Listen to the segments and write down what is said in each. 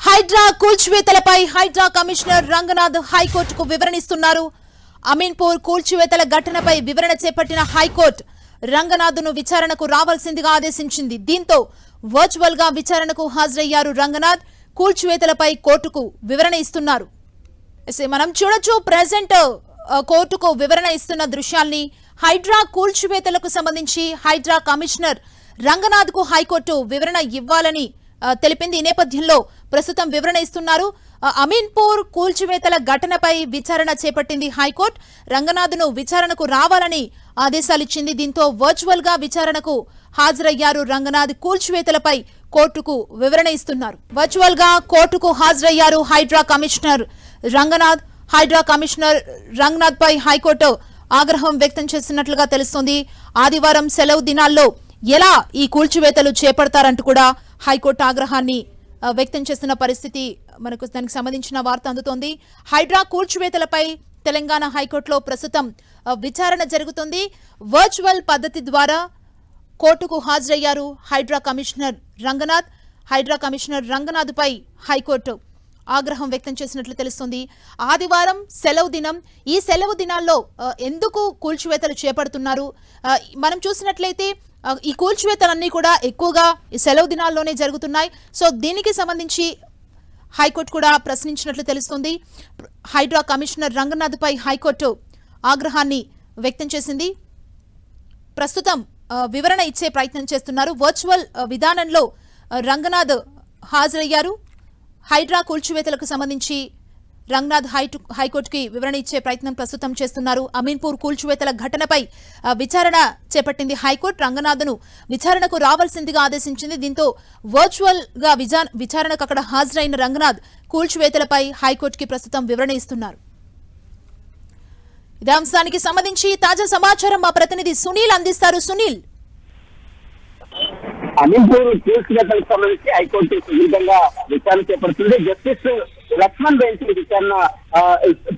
Hydraa కూల్చివేతలపై Hydraa commissioner Ranganath హైకోర్టుకు వివరణ ఇస్తున్నారు. అమీన్పూర్ కూల్చివేతల ఘటనపై వివరణ చేపట్టిన హైకోర్టు రంగనాథ్ను విచారణకు రావాల్సిందిగా ఆదేశించింది. దీంతో వర్చువల్ గా విచారణకు హాజరయ్యారు రంగనాథ్. కూల్చివేతలపై కోర్టుకు వివరణ ఇస్తున్నారు. మనం చూడొచ్చు ప్రెజెంట్ కోర్టుకు వివరణ ఇస్తున్న దృశ్యాల్ని. హైడ్రా కూల్చివేతలకు సంబంధించి హైడ్రా కమిషనర్ రంగనాథ్ కు హైకోర్టు వివరణ ఇవ్వాలని తెలిపింది. ఈ నేపథ్యంలో ప్రస్తుతం వివరణ ఇస్తున్నారు. అమీన్పూర్ కూల్చివేతల ఘటనపై విచారణ చేపట్టింది హైకోర్టు. రంగనాథ్ను విచారణకు రావాలని ఆదేశాలిచ్చింది. దీంతో వర్చువల్ గా విచారణకు హాజరయ్యారు రంగనాథ్. కూల్చివేతలపై కోర్టుకు వివరణ ఇస్తున్నారు. వర్చువల్ గా కోర్టుకు హాజరయ్యారు హైడ్రా కమిషనర్ రంగనాథ్. హైడ్రా కమిషనర్ రంగనాథ్ పై హైకోర్టు ఆగ్రహం వ్యక్తం చేస్తున్నట్లుగా తెలుస్తోంది. ఆదివారం సెలవు దినాల్లో ఎలా ఈ కూల్చివేతలు చేపడతారంటూ కూడా హైకోర్టు ఆగ్రహాన్ని వ్యక్తం చేస్తున్న పరిస్థితి మనకు దానికి సంబంధించిన వార్త అందుతోంది. హైడ్రా కూల్చివేతలపై తెలంగాణ హైకోర్టులో ప్రస్తుతం విచారణ జరుగుతుంది. వర్చువల్ పద్ధతి ద్వారా కోర్టుకు హాజరయ్యారు హైడ్రా కమిషనర్ రంగనాథ్. హైడ్రా కమిషనర్ రంగనాథ్ పై హైకోర్టు ఆగ్రహం వ్యక్తం చేసినట్లు తెలుస్తుంది. ఆదివారం సెలవు దినం. ఈ సెలవు దినాల్లో ఎందుకు కూల్చివేతలు చేపడుతున్నారు? మనం చూసినట్లయితే ఈ కూల్చివేతలన్నీ కూడా ఎక్కువగా ఈ సెలవు దినాల్లోనే జరుగుతున్నాయి. సో దీనికి సంబంధించి హైకోర్టు కూడా ప్రశ్నించినట్లు తెలుస్తుంది. హైడ్రా కమిషనర్ రంగనాథ్ పై హైకోర్టు ఆగ్రహాన్ని వ్యక్తం చేసింది. ప్రస్తుతం వివరణ ఇచ్చే ప్రయత్నం చేస్తున్నారు. వర్చువల్ విధానంలో రంగనాథ్ హాజరయ్యారు. హైడ్రా కూల్చివేతలకు సంబంధించి రంగనాథ్ హైకోర్టుకి వివరణ ఇచ్చే ప్రయత్నం ప్రస్తుతం చేస్తున్నారు. అమీన్పూర్ కూల్చివేతల ఘటనపై విచారణ చేపట్టింది హైకోర్టు. రంగనాథ్ను విచారణకు రావాల్సిందిగా ఆదేశించింది. దీంతో వర్చువల్ గా విచారణకు అక్కడ హాజరైన రంగనాథ్ కూల్చివేతలపై హైకోర్టుకి ప్రస్తుతం వివరణ ఇస్తున్నారు. ఇదే అంశానికి సంబంధించి తాజా సమాచారం మా ప్రతినిధి సునీల్ అందిస్తారు. సునీల్, అమీన్పూర్ కూల్చివేతలకు సంబంధించి హైకోర్టు సుదీర్ఘంగా విచారణ చేపడుతుంది. జస్టిస్ లక్ష్మణ్ బెంచ్ విచారణ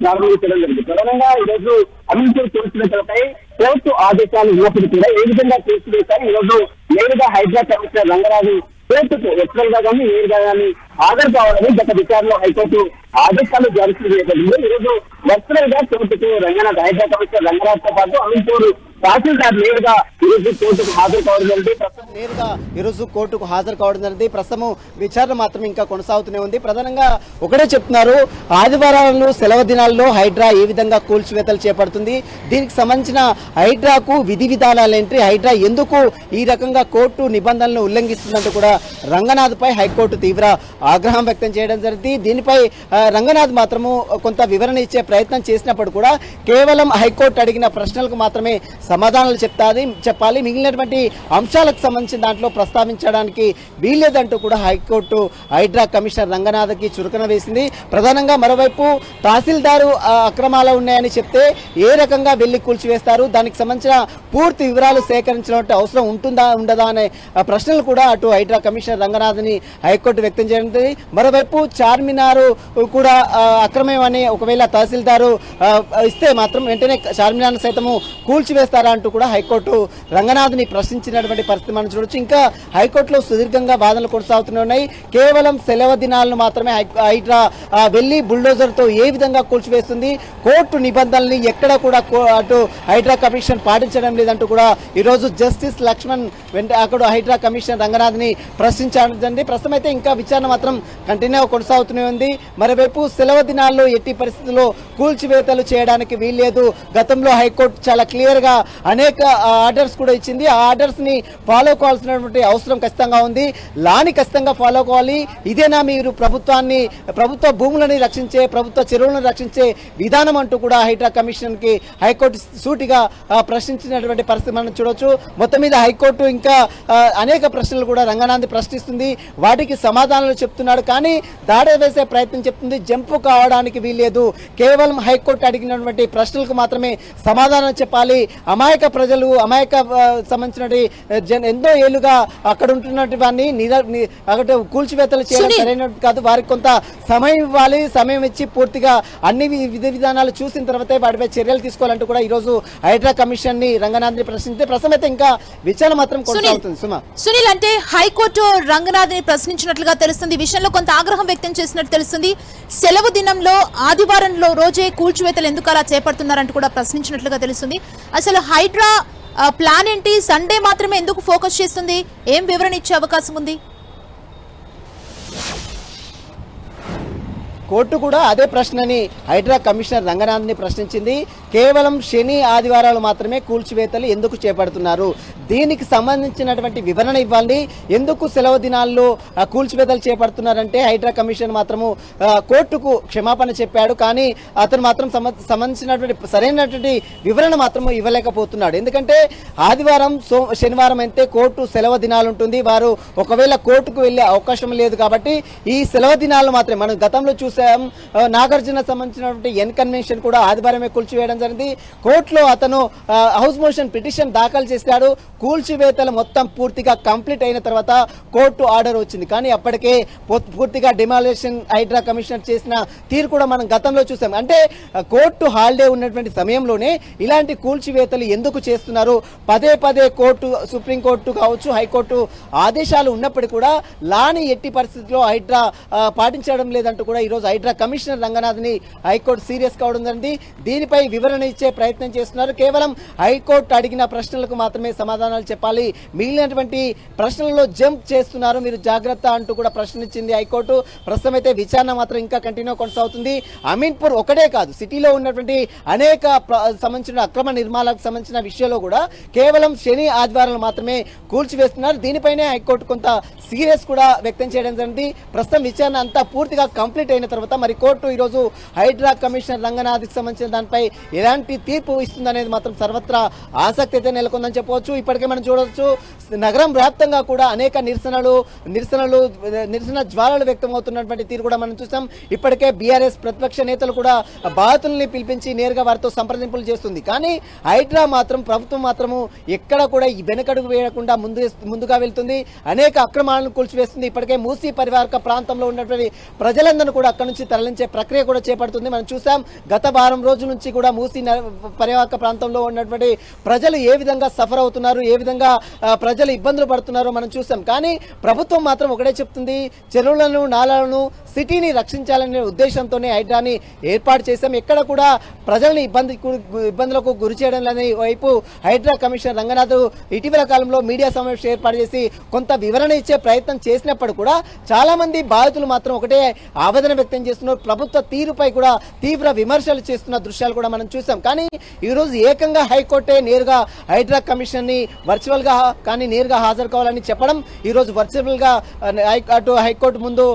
ప్రారంభించడం జరిగింది. ప్రధానంగా ఈరోజు అమీన్పూర్ కూల్చివేతలపై కోర్టు ఆదేశాలు ఉన్నప్పుడు కూడా ఏ విధంగా కూల్చివేశారు, ఈరోజు నేరుగా హైడ్రా కమిషనర్ రంగనాథ్ కోర్టుకు వర్చువల్ గా కానీ నేరుగా కానీ హాజరు కావాలని గత విచారణలో హైకోర్టు ఆదేశాలు జారీ చేయబడింది. ఈరోజు వర్చువల్ గా కోర్టుకు రంగనాథ్ హైడ్రా కమిషనర్ రంగనాథ్ తో పాటు అమీన్పూర్ తహసీల్దార్ నేరుగా ఈరోజు కోర్టుకు హాజరు కావడం జరిగింది. ప్రస్తుతం విచారణ మాత్రం ఇంకా కొనసాగుతూనే ఉంది. ప్రధానంగా ఒకటే చెప్తున్నారు, ఆదివారాలు సెలవు దినాల్లో హైడ్రా ఏ విధంగా కూల్చివేతలు చేపడుతుంది, దీనికి సంబంధించిన హైడ్రాకు విధి విధానాలు ఏంటి, హైడ్రా ఎందుకు ఈ రకంగా కోర్టు నిబంధనలను ఉల్లంఘిస్తుందంటూ కూడా రంగనాథ్ పై హైకోర్టు తీవ్ర ఆగ్రహం వ్యక్తం చేయడం జరిగింది. దీనిపై రంగనాథ్ మాత్రము కొంత వివరణ ఇచ్చే ప్రయత్నం చేసినప్పుడు కూడా కేవలం హైకోర్టు అడిగిన ప్రశ్నలకు మాత్రమే సమాధానాలు చెప్పాలి, మిగిలినటువంటి అంశాలకు సంబంధించిన దాంట్లో ప్రస్తావించడానికి వీల్లేదంటూ కూడా హైకోర్టు హైడ్రా కమిషనర్ రంగనాథ్కి చురుకన వేసింది. ప్రధానంగా మరోవైపు తహసీల్దారు అక్రమాలు ఉన్నాయని చెప్తే ఏ రకంగా వెళ్లి కూల్చివేస్తారు, దానికి సంబంధించిన పూర్తి వివరాలు సేకరించిన అవసరం ఉంటుందా ఉండదా అనే ప్రశ్నలు కూడా అటు హైడ్రా కమిషనర్ రంగనాథ్ని హైకోర్టు వ్యక్తం చేయనుంది. మరోవైపు చార్మినార్ కూడా అక్రమమని ఒకవేళ తహసీల్దారు ఇస్తే మాత్రం వెంటనే చార్మినార్ సైతము కూల్చివేస్తారా అంటూ కూడా హైకోర్టు రంగనాథ్ని ప్రశ్నించినటువంటి పరిస్థితి మనం చూడొచ్చు. ఇంకా హైకోర్టులో సుదీర్ఘంగా వాదనలు కొనసాగుతూనే ఉన్నాయి. కేవలం సెలవు దినాలను మాత్రమే హైడ్రా వెళ్లి బుల్డోజర్తో ఏ విధంగా కూల్చివేస్తుంది, కోర్టు నిబంధనల్ని ఎక్కడ కూడా అటు హైడ్రా కమిషన్ పాటించడం లేదంటూ కూడా ఈరోజు జస్టిస్ లక్ష్మణ్ అక్కడ హైడ్రా కమిషన్ రంగనాథ్ని ప్రశ్నించండి. ప్రస్తుతం అయితే ఇంకా విచారణ మాత్రం కంటిన్యూ కొనసాగుతూనే ఉంది. మరోవైపు సెలవు దినాల్లో ఎట్టి పరిస్థితుల్లో కూల్చివేతలు చేయడానికి వీల్లేదు. గతంలో హైకోర్టు చాలా క్లియర్ గా అనేక ఆర్డర్స్ కూడా ఇచ్చింది. ఆ ఆర్డర్స్ ని ఫాలో కావాల్సినటువంటి అవసరం ఖచ్చితంగా ఉంది. లాని ఖచ్చితంగా ఫాలో కావాలి. ఇదేనా మీరు ప్రభుత్వ భూములని రక్షించే, ప్రభుత్వ చెరువులను రక్షించే విధానం అంటూ కూడా హైడ్రా కమిషన్ కి హైకోర్టు సూటిగా ప్రశ్నించినటువంటి పరిస్థితి మనం చూడొచ్చు. మొత్తం మీద హైకోర్టు ఇంకా అనేక ప్రశ్నలు కూడా రంగనాథ్ ప్రశ్నిస్తుంది, వాటికి సమాధానాలు చెప్తున్నాడు. కానీ దాడి వేసే ప్రయత్నం చెప్తుంది, జంపు కావడానికి వీల్లేదు. కేవలం హైకోర్టు అడిగినటువంటి ప్రశ్నలకు మాత్రమే సమాధానం చెప్పాలి. అమాయక ప్రజలు, అమాయక సంబంధించిన ఎంతో ఏళ్లుగా అక్కడ ఉంటున్నటువంటి వారిని అక్కడ కూల్చివేతలు చేయడం సరైనది కాదు. వారికి కొంత సమయం ఇవ్వాలి. సమయం ఇచ్చి పూర్తిగా అన్ని విధి విధానాలు చూసిన తర్వాతే వాటిపై చర్యలు తీసుకోవాలంటూ కూడా ఈ రోజు హైడ్రా కమిషన్ ని రంగనాథ్ ని ప్రశ్నించే ప్రస్తుతం అయితే ఇంకా విచారణ మాత్రం కొనసాగుతుంది. సునీల్, అంటే హైకోర్టు రంగనాథ్ ని ప్రశ్నించినట్లుగా తెలుస్తుంది. విషయంలో కొంత ఆగ్రహం వ్యక్తం చేసినట్టు తెలుస్తుంది. సెలవు దినంలో ఆదివారంలో రోజే కూల్చివేతలు ఎందుకు అలా చేపడుతున్నారంటూ కూడా ప్రశ్నించినట్లుగా తెలుస్తుంది. అసలు హైడ్రా ప్లాన్ ఏంటి? సండే మాత్రమే ఎందుకు ఫోకస్ చేస్తుంది? ఏం వివరణ ఇచ్చే అవకాశం ఉంది? కోర్టు కూడా అదే ప్రశ్నని హైడ్రా కమిషనర్ రంగనాథ్ని ప్రశ్నించింది. కేవలం శని ఆదివారాలు మాత్రమే కూల్చివేతలు ఎందుకు చేపడుతున్నారు, దీనికి సంబంధించినటువంటి వివరణ ఇవ్వాలి. ఎందుకు సెలవు దినాల్లో కూల్చివేతలు చేపడుతున్నారంటే హైడ్రా కమిషన్ మాత్రము కోర్టుకు క్షమాపణ చెప్పాడు. కానీ అతను మాత్రం సంబంధించినటువంటి సరైనటువంటి వివరణ మాత్రం ఇవ్వలేకపోతున్నాడు. ఎందుకంటే ఆదివారం శనివారం అయితే కోర్టు సెలవు దినాలు ఉంటుంది. వారు ఒకవేళ కోర్టుకు వెళ్ళే అవకాశం లేదు. కాబట్టి ఈ సెలవు దినాలు మాత్రమే మనం గతంలో చూసాం. నాగార్జున సంబంధించినటువంటి ఎన్ కన్వెన్షన్ కూడా ఆదివారమే కూల్చివేయడం జరిగింది. కోర్టులో అతను హౌస్ మోషన్ పిటిషన్ దాఖలు చేశాడు. కూల్చివేతలు మొత్తం పూర్తిగా కంప్లీట్ అయిన తర్వాత కోర్టు ఆర్డర్ వచ్చింది. కానీ అప్పటికే పూర్తిగా డిమాలిషన్ హైడ్రా కమిషనర్ చేసిన తీరు కూడా మనం గతంలో చూసాం. అంటే కోర్టు హాలిడే ఉన్నటువంటి సమయంలోనే ఇలాంటి కూల్చివేతలు ఎందుకు చేస్తున్నారు? పదే పదే కోర్టు, సుప్రీంకోర్టు కావచ్చు, హైకోర్టు ఆదేశాలు ఉన్నప్పటికీ కూడా లాని ఎట్టి పరిస్థితుల్లో హైడ్రా పాటించడం లేదంటూ కూడా ఈరోజు హైడ్రా కమిషనర్ రంగనాథ్ని హైకోర్టు సీరియస్ కావడం జరిగింది. దీనిపై వివరణ ఇచ్చే ప్రయత్నం చేస్తున్నారు. కేవలం హైకోర్టు అడిగిన ప్రశ్నలకు మాత్రమే సమాధానాలు చెప్పాలి, మిగిలినటువంటి ప్రశ్నలలో జంప్ చేస్తున్నారు, మీరు జాగ్రత్త అంటూ కూడా ప్రశ్నించింది హైకోర్టు. ప్రస్తుతం అయితే విచారణ మాత్రం ఇంకా కంటిన్యూ కొనసాగుతుంది. అమీన్పూర్ ఒకటే కాదు, సిటీలో ఉన్నటువంటి అనేక సంబంధించిన అక్రమ నిర్మాణాలకు సంబంధించిన విషయంలో కూడా కేవలం శని ఆదివారాలు మాత్రమే కూల్చివేస్తున్నారు. దీనిపైనే హైకోర్టు కొంత సీరియస్ కూడా వ్యక్తం చేయడం జరిగింది. ప్రస్తుతం విచారణ అంతా పూర్తిగా కంప్లీట్ అయిన తర్వాత మరి కోర్టు ఈరోజు హైడ్రా కమిషనర్ రంగనాథ్కి సంబంధించిన దానిపై ఎలాంటి తీర్పు ఇస్తుందనేది మాత్రం సర్వత్రా ఆసక్తి అయితే నెలకొందని చెప్పవచ్చు. ఇప్పటికే మనం చూడవచ్చు, నగరం వ్యాప్తంగా కూడా అనేక నిరసన జ్వాలలు వ్యక్తమవుతున్నటువంటి తీరు కూడా మనం చూసాం. ఇప్పటికే బీఆర్ఎస్ ప్రతిపక్ష నేతలు కూడా బాధితుల్ని పిలిపించి నేరుగా వారితో సంప్రదింపులు చేస్తుంది. కానీ హైడ్రా మాత్రం, ప్రభుత్వం మాత్రము ఎక్కడ కూడా ఈ వెనకడుగు వేయకుండా ముందుగా వెళ్తుంది. అనేక అక్రమాలను కూల్చివేస్తుంది. ఇప్పటికే మూసీ పరివారక ప్రాంతంలో ఉన్నటువంటి ప్రజలందరూ కూడా అక్కడి నుంచి తరలించే ప్రక్రియ కూడా చేపడుతుంది. మనం చూసాం గత వారం రోజుల నుంచి కూడా మూసీ పరివాహక ప్రాంతంలో ఉన్నటువంటి ప్రజలు ఏ విధంగా సఫర్ అవుతున్నారు, ఏ విధంగా ప్రజలు ఇబ్బందులు పడుతున్నారో మనం చూసాం. కానీ ప్రభుత్వం మాత్రం ఒకటే చెప్తుంది, చెరువులను, నాలాలను, సిటీని రక్షించాలనే ఉద్దేశంతోనే హైడ్రాని ఏర్పాటు చేశాం. ఎక్కడ కూడా ప్రజల్ని ఇబ్బందులకు గురి చేయడం లేని వైపు హైడ్రా కమిషనర్ రంగనాథ్ ఇటీవల కాలంలో మీడియా సమావేశం ఏర్పాటు చేసి కొంత వివరణ ఇచ్చే ప్రయత్నం చేసినప్పుడు కూడా చాలా మంది బాధితులు మాత్రం ఒకటే ఆవేదన వ్యక్తం చేస్తున్నారు. ప్రభుత్వ తీరుపై కూడా తీవ్ర విమర్శలు చేస్తున్న దృశ్యాలు కూడా మనం చూసాం. కానీ ఈరోజు ఏకంగా హైకోర్టే నేరుగా హైడ్రా కమిషన్ ని వర్చువల్ గా కానీ నేరుగా హాజరు కావాలని చెప్పడం, ఈరోజు వర్చువల్ గా అటు హైకోర్టు ముందు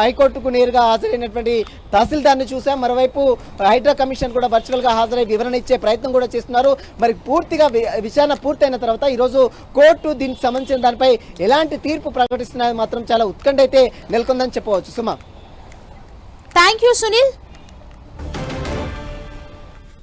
హైకోర్టుకు నేరుగా హాజరైనటువంటి తహసీల్దార్ని చూసాం. మరోవైపు హైడ్రా కమిషన్ కూడా వర్చువల్ గా హాజరై వివరణ ఇచ్చే ప్రయత్నం కూడా చేస్తున్నారు. మరి పూర్తిగా విచారణ పూర్తయిన తర్వాత ఈరోజు కోర్టు దీనికి సంబంధించిన దానిపై ఎలాంటి తీర్పు ప్రకటిస్తున్నది మాత్రం చాలా ఉత్కంఠ అయితే నెలకొందని చెప్పవచ్చు. సుమా, థ్యాంక్ యూ సునీల్.